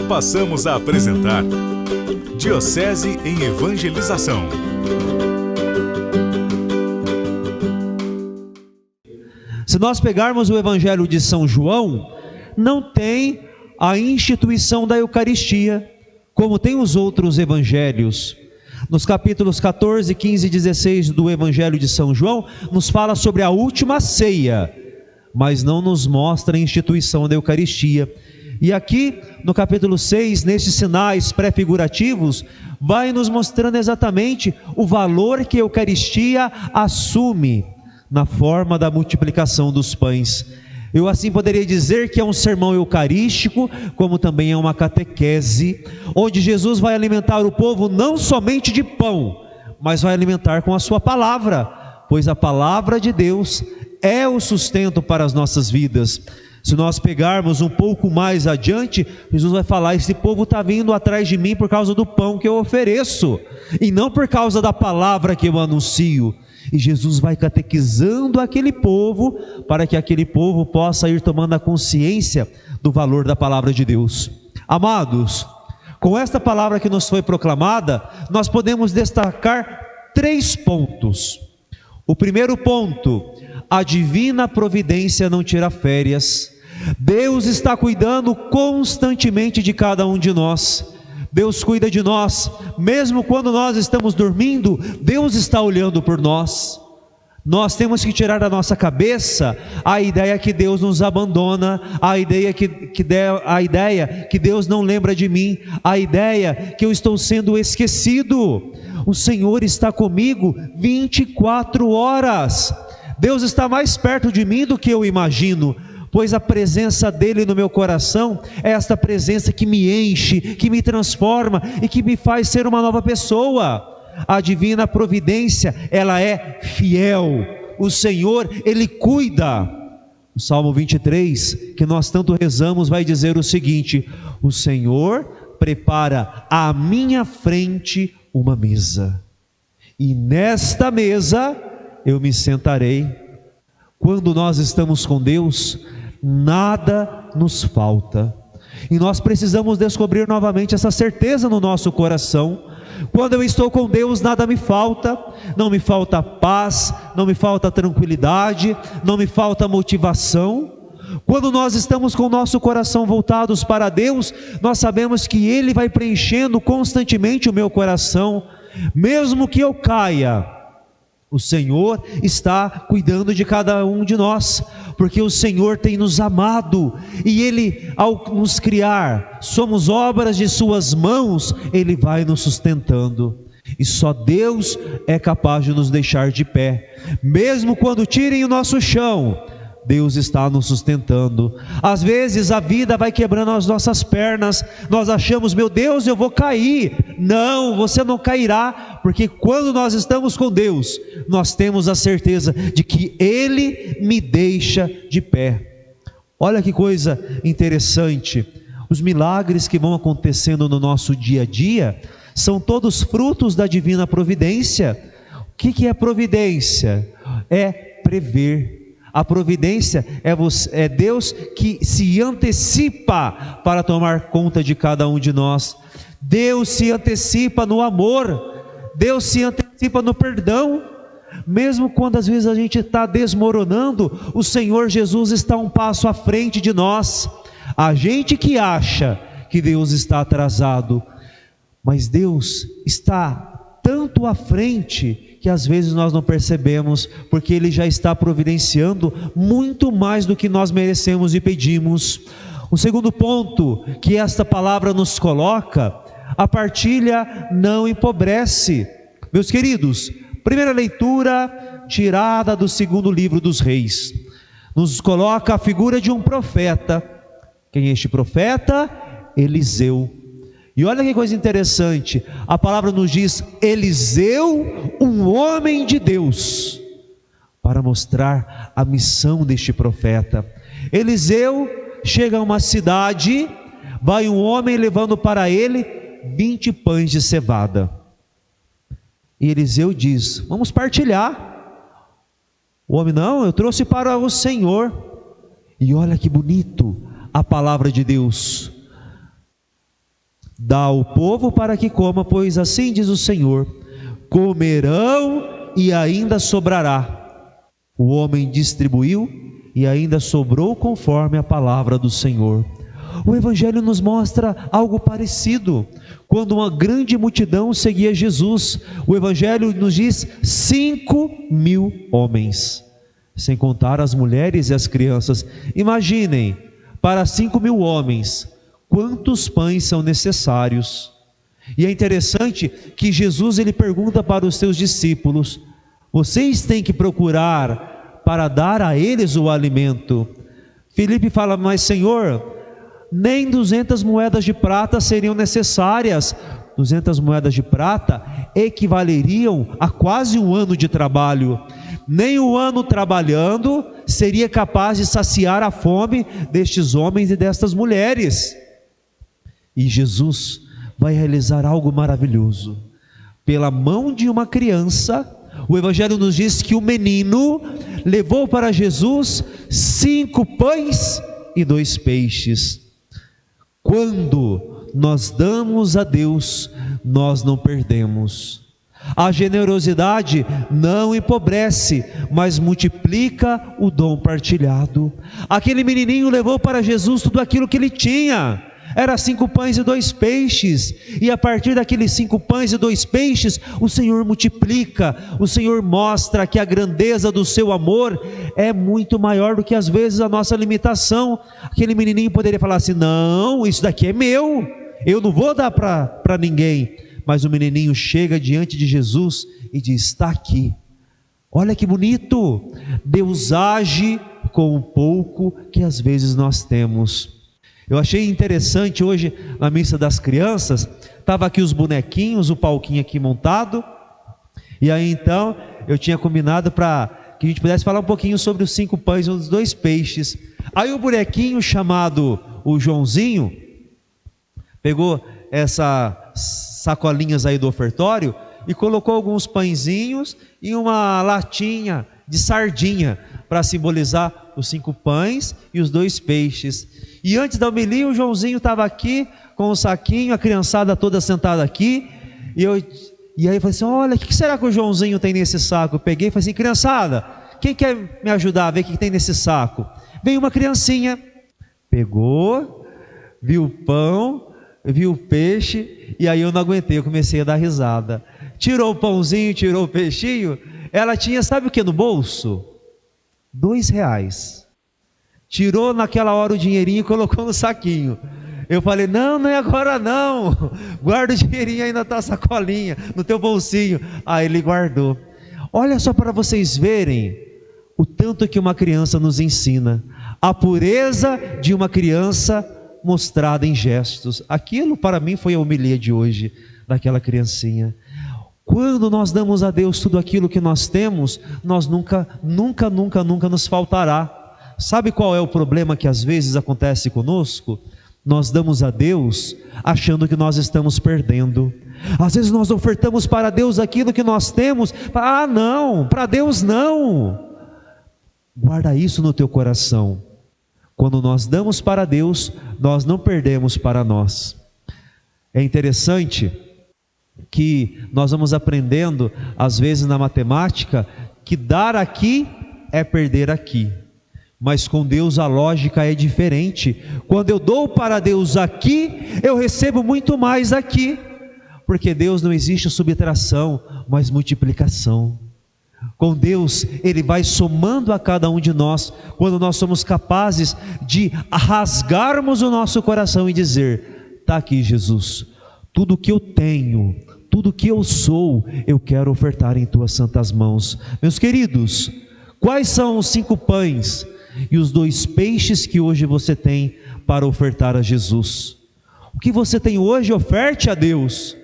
passamos a apresentar Diocese em Evangelização. Se nós pegarmos o Evangelho de São João, não tem a instituição da Eucaristia, como tem os outros evangelhos. Nos capítulos 14, 15 e 16 do Evangelho de São João, nos fala sobre a última ceia, mas não nos mostra a instituição da Eucaristia. E aqui, no capítulo 6, nesses sinais pré-figurativos, vai nos mostrando exatamente o valor que a Eucaristia assume na forma da multiplicação dos pães. Eu assim poderia dizer que é um sermão eucarístico, como também é uma catequese, onde Jesus vai alimentar o povo não somente de pão, mas vai alimentar com a sua palavra, pois a palavra de Deus é o sustento para as nossas vidas. Se nós pegarmos um pouco mais adiante, Jesus vai falar: esse povo está vindo atrás de mim por causa do pão que eu ofereço, e não por causa da palavra que eu anuncio. E Jesus vai catequizando aquele povo, para que aquele povo possa ir tomando a consciência do valor da palavra de Deus. Amados, com esta palavra que nos foi proclamada, nós podemos destacar 3 pontos. O primeiro ponto: a divina providência não tira férias. Deus está cuidando constantemente de cada um de nós. Deus cuida de nós, mesmo quando nós estamos dormindo, Deus está olhando por nós. Nós temos que tirar da nossa cabeça a ideia que Deus nos abandona, a ideia que Deus não lembra de mim, a ideia que eu estou sendo esquecido. O Senhor está comigo 24 horas. Deus está mais perto de mim do que eu imagino, pois a presença dele no meu coração é esta presença que me enche, que me transforma e que me faz ser uma nova pessoa. A divina providência, ela é fiel. O Senhor, Ele cuida. O Salmo 23, que nós tanto rezamos, vai dizer o seguinte: o Senhor prepara à minha frente uma mesa, e nesta mesa eu me sentarei. Quando nós estamos com Deus, nada nos falta, e nós precisamos descobrir novamente essa certeza no nosso coração. Quando eu estou com Deus, nada me falta. Não me falta paz, não me falta tranquilidade, não me falta motivação. Quando nós estamos com o nosso coração voltados para Deus, nós sabemos que Ele vai preenchendo constantemente o meu coração. Mesmo que eu caia, o Senhor está cuidando de cada um de nós, porque o Senhor tem nos amado, e Ele, ao nos criar, somos obras de Suas mãos, Ele vai nos sustentando, e só Deus é capaz de nos deixar de pé. Mesmo quando tirem o nosso chão, Deus está nos sustentando. Às vezes a vida vai quebrando as nossas pernas, nós achamos: meu Deus, eu vou cair. Não, você não cairá, porque quando nós estamos com Deus, nós temos a certeza de que Ele me deixa de pé. Olha que coisa interessante, os milagres que vão acontecendo no nosso dia a dia, são todos frutos da divina providência. O que é providência? É prever. A providência é Deus que se antecipa para tomar conta de cada um de nós. Deus se antecipa no amor, Deus se antecipa no perdão. Mesmo quando às vezes a gente está desmoronando, o Senhor Jesus está um passo à frente de nós. A gente que acha que Deus está atrasado, mas Deus está tanto à frente que às vezes nós não percebemos, porque Ele já está providenciando muito mais do que nós merecemos e pedimos. O segundo ponto que esta palavra nos coloca: a partilha não empobrece. Meus queridos, primeira leitura tirada do 2º livro dos Reis, nos coloca a figura de um profeta. Quem é este profeta? Eliseu. E olha que coisa interessante, a palavra nos diz: Eliseu, um homem de Deus, para mostrar a missão deste profeta. Eliseu chega a uma cidade, vai um homem levando para ele 20 pães de cevada, e Eliseu diz: vamos partilhar. O homem: não, eu trouxe para o Senhor. E olha que bonito a palavra de Deus: Dá ao povo para que coma, pois assim diz o Senhor: comerão e ainda sobrará. O homem distribuiu e ainda sobrou conforme a palavra do Senhor. O Evangelho nos mostra algo parecido. Quando uma grande multidão seguia Jesus, o Evangelho nos diz 5.000 homens, sem contar as mulheres e as crianças. Imaginem, para 5.000 homens, quantos pães são necessários? E é interessante que Jesus ele pergunta para os seus discípulos: vocês têm que procurar para dar a eles o alimento. Filipe fala: mas Senhor, nem 200 moedas de prata seriam necessárias. 200 moedas de prata equivaleriam a quase um ano de trabalho. Nem um ano trabalhando seria capaz de saciar a fome destes homens e destas mulheres. E Jesus vai realizar algo maravilhoso. Pela mão de uma criança, o Evangelho nos diz que o menino levou para Jesus 5 pães e 2 peixes. Quando nós damos a Deus, nós não perdemos. A generosidade não empobrece, mas multiplica o dom partilhado. Aquele menininho levou para Jesus tudo aquilo que ele tinha. Era 5 pães e 2 peixes, e a partir daqueles 5 pães e 2 peixes, o Senhor multiplica, o Senhor mostra que a grandeza do seu amor é muito maior do que às vezes a nossa limitação. Aquele menininho poderia falar assim: não, isso daqui é meu, eu não vou dar para ninguém. Mas o menininho chega diante de Jesus e diz: está aqui. Olha que bonito, Deus age com o pouco que às vezes nós temos. Eu achei interessante hoje na missa das crianças, estava aqui os bonequinhos, o palquinho aqui montado, e aí então eu tinha combinado para que a gente pudesse falar um pouquinho sobre os 5 pães e os 2 peixes. Aí o bonequinho chamado o Joãozinho pegou essas sacolinhas aí do ofertório e colocou alguns pãezinhos e uma latinha de sardinha para simbolizar os 5 pães e os 2 peixes. E antes da homilia, o Joãozinho estava aqui com o saquinho, a criançada toda sentada aqui, e aí eu falei assim: olha, o que será que o Joãozinho tem nesse saco? Eu peguei e falei assim: criançada, quem quer me ajudar a ver o que tem nesse saco? Veio uma criancinha, pegou, viu o pão, viu o peixe, e aí eu não aguentei, eu comecei a dar risada. Tirou o pãozinho, tirou o peixinho, ela tinha, sabe o que no bolso? R$2. Tirou naquela hora o dinheirinho e colocou no saquinho. Eu falei: não é agora não, guarda o dinheirinho aí na tua sacolinha, no teu bolsinho. Aí ele guardou. Olha só para vocês verem o tanto que uma criança nos ensina, a pureza de uma criança mostrada em gestos. Aquilo para mim foi a homilia de hoje, daquela criancinha. Quando nós damos a Deus tudo aquilo que nós temos, nós nunca nos faltará. Sabe qual é o problema que às vezes acontece conosco? Nós damos a Deus achando que nós estamos perdendo. Às vezes nós ofertamos para Deus aquilo que nós temos. Ah não, para Deus não. Guarda isso no teu coração. Quando nós damos para Deus, nós não perdemos para nós. É interessante que nós vamos aprendendo às vezes na matemática que dar aqui é perder aqui. Mas com Deus a lógica é diferente. Quando eu dou para Deus aqui, eu recebo muito mais aqui. Porque Deus não existe subtração, mas multiplicação. Com Deus, Ele vai somando a cada um de nós, quando nós somos capazes de rasgarmos o nosso coração e dizer: está aqui Jesus, tudo que eu tenho, tudo que eu sou, eu quero ofertar em Tuas santas mãos. Meus queridos, quais são os 5 pães e os 2 peixes que hoje você tem para ofertar a Jesus? O que você tem hoje, oferte a Deus.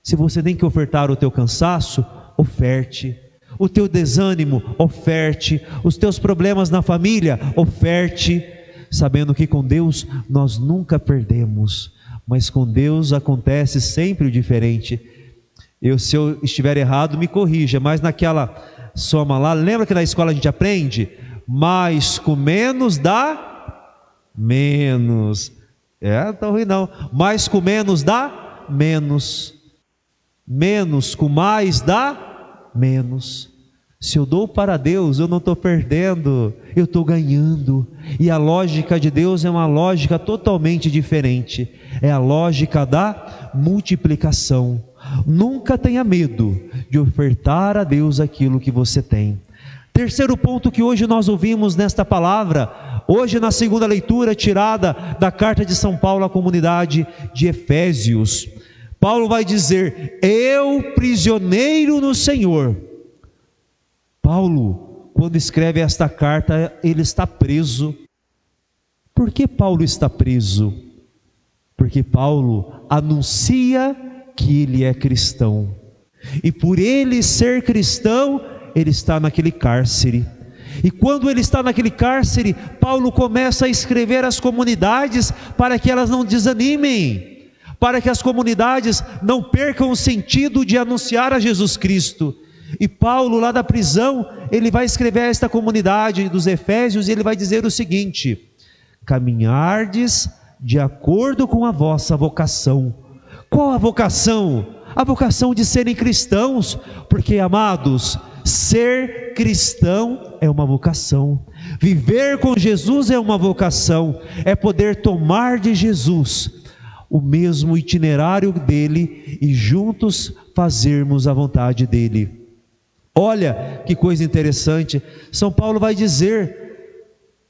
Se você tem que ofertar o teu cansaço, oferte. O teu desânimo, oferte. Os teus problemas na família, oferte. Sabendo que com Deus nós nunca perdemos, mas com Deus acontece sempre o diferente. Se eu estiver errado, me corrija, mas naquela soma lá, lembra que na escola a gente aprende? Mais com menos dá menos. Não tão ruim não. Mais com menos dá menos. Menos com mais dá menos. Se eu dou para Deus, eu não estou perdendo, eu estou ganhando. E a lógica de Deus é uma lógica totalmente diferente. É a lógica da multiplicação. Nunca tenha medo de ofertar a Deus aquilo que você tem. Terceiro ponto que hoje nós ouvimos nesta palavra, hoje na segunda leitura tirada da carta de São Paulo à comunidade de Efésios. Paulo vai dizer: eu prisioneiro no Senhor. Paulo, quando escreve esta carta, ele está preso. Por que Paulo está preso? Porque Paulo anuncia que ele é cristão. E por ele ser cristão, ele está naquele cárcere. E quando ele está naquele cárcere, Paulo começa a escrever às comunidades para que elas não desanimem, para que as comunidades não percam o sentido de anunciar a Jesus Cristo. E Paulo, lá da prisão, ele vai escrever a esta comunidade dos Efésios e ele vai dizer o seguinte: caminhardes de acordo com a vossa vocação. Qual a vocação? A vocação de serem cristãos, porque, amados, ser cristão é uma vocação, viver com Jesus é uma vocação, é poder tomar de Jesus o mesmo itinerário dele e juntos fazermos a vontade dele. Olha que coisa interessante, São Paulo vai dizer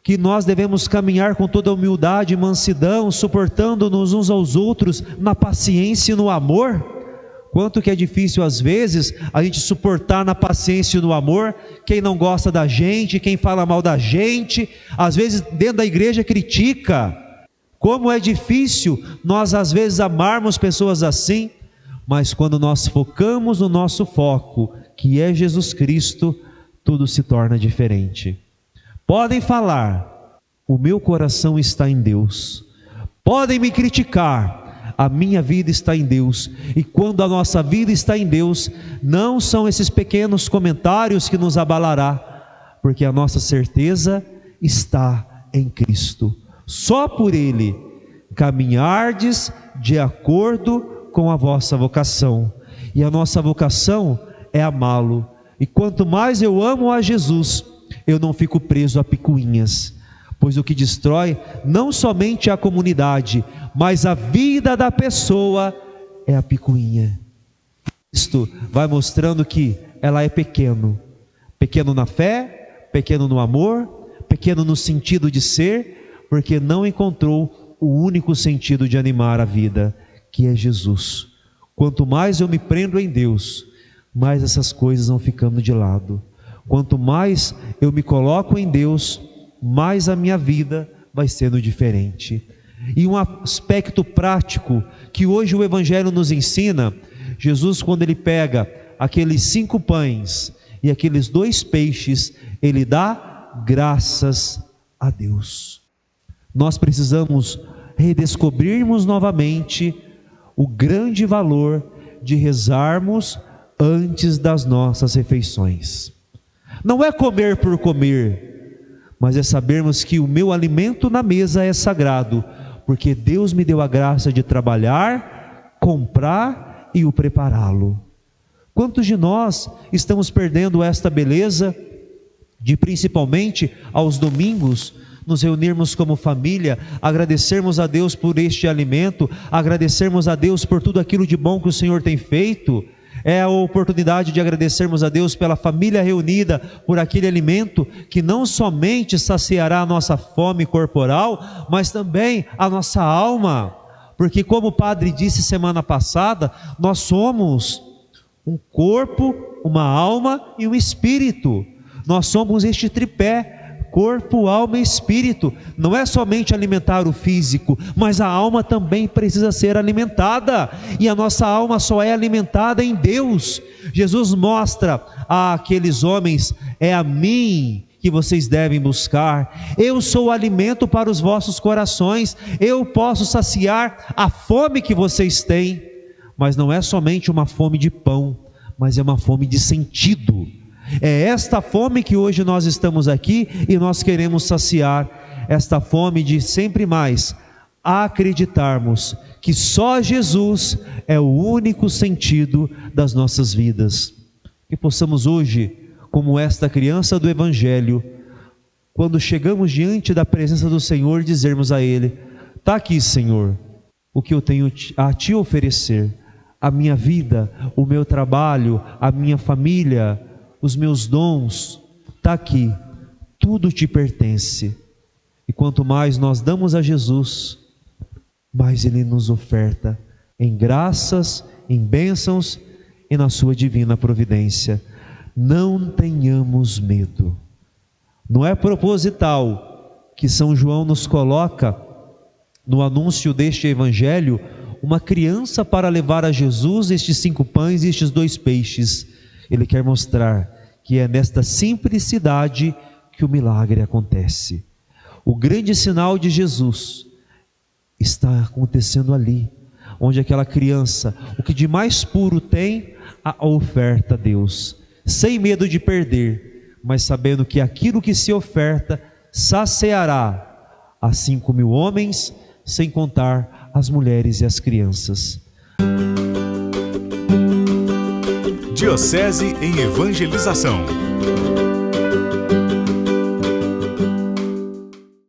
que nós devemos caminhar com toda humildade e mansidão, suportando-nos uns aos outros na paciência e no amor. Quanto que é difícil às vezes a gente suportar na paciência e no amor quem não gosta da gente, quem fala mal da gente, às vezes dentro da igreja critica. Como é difícil nós às vezes amarmos pessoas assim, mas quando nós focamos no nosso foco, que é Jesus Cristo, tudo se torna diferente. Podem falar, o meu coração está em Deus. Podem me criticar, a minha vida está em Deus. E quando a nossa vida está em Deus, não são esses pequenos comentários que nos abalará, porque a nossa certeza está em Cristo. Só por Ele caminhardes de acordo com a vossa vocação. E a nossa vocação é amá-lo. E quanto mais eu amo a Jesus, eu não fico preso a picuinhas, pois o que destrói não somente a comunidade, mas a vida da pessoa é a picuinha. Isto vai mostrando que ela é pequeno na fé, pequeno no amor, pequeno no sentido de ser, porque não encontrou o único sentido de animar a vida, que é Jesus. Quanto mais eu me prendo em Deus, mais essas coisas vão ficando de lado. Quanto mais eu me coloco em Deus, mais a minha vida vai sendo diferente. E um aspecto prático que hoje o Evangelho nos ensina, Jesus, quando ele pega aqueles 5 pães e aqueles 2 peixes, ele dá graças a Deus. Nós precisamos redescobrirmos novamente o grande valor de rezarmos antes das nossas refeições. Não é comer por comer, mas é sabermos que o meu alimento na mesa é sagrado, porque Deus me deu a graça de trabalhar, comprar e o prepará-lo. Quantos de nós estamos perdendo esta beleza de, principalmente aos domingos, nos reunirmos como família, agradecermos a Deus por este alimento, agradecermos a Deus por tudo aquilo de bom que o Senhor tem feito? É a oportunidade de agradecermos a Deus pela família reunida, por aquele alimento que não somente saciará a nossa fome corporal, mas também a nossa alma, porque como o padre disse semana passada, nós somos um corpo, uma alma e um espírito. Nós somos este tripé, corpo, alma e espírito. Não é somente alimentar o físico, mas a alma também precisa ser alimentada, e a nossa alma só é alimentada em Deus. Jesus mostra àqueles homens: é a mim que vocês devem buscar, eu sou o alimento para os vossos corações, eu posso saciar a fome que vocês têm, mas não é somente uma fome de pão, mas é uma fome de sentido. É esta fome que hoje nós estamos aqui e nós queremos saciar, esta fome de sempre mais a acreditarmos que só Jesus é o único sentido das nossas vidas. Que possamos hoje, como esta criança do Evangelho, quando chegamos diante da presença do Senhor, dizermos a Ele: está aqui, Senhor, o que eu tenho a Te oferecer, a minha vida, o meu trabalho, a minha família, os meus dons, está aqui, tudo Te pertence. E quanto mais nós damos a Jesus, mais Ele nos oferta em graças, em bênçãos e na sua divina providência. Não tenhamos medo. Não é proposital que São João nos coloca no anúncio deste Evangelho uma criança para levar a Jesus estes 5 pães e estes 2 peixes. Ele quer mostrar que é nesta simplicidade que o milagre acontece. O grande sinal de Jesus está acontecendo ali, onde aquela criança, o que de mais puro tem, a oferta a Deus, sem medo de perder, mas sabendo que aquilo que se oferta saciará a 5.000 homens, sem contar as mulheres e as crianças. Diocese em Evangelização.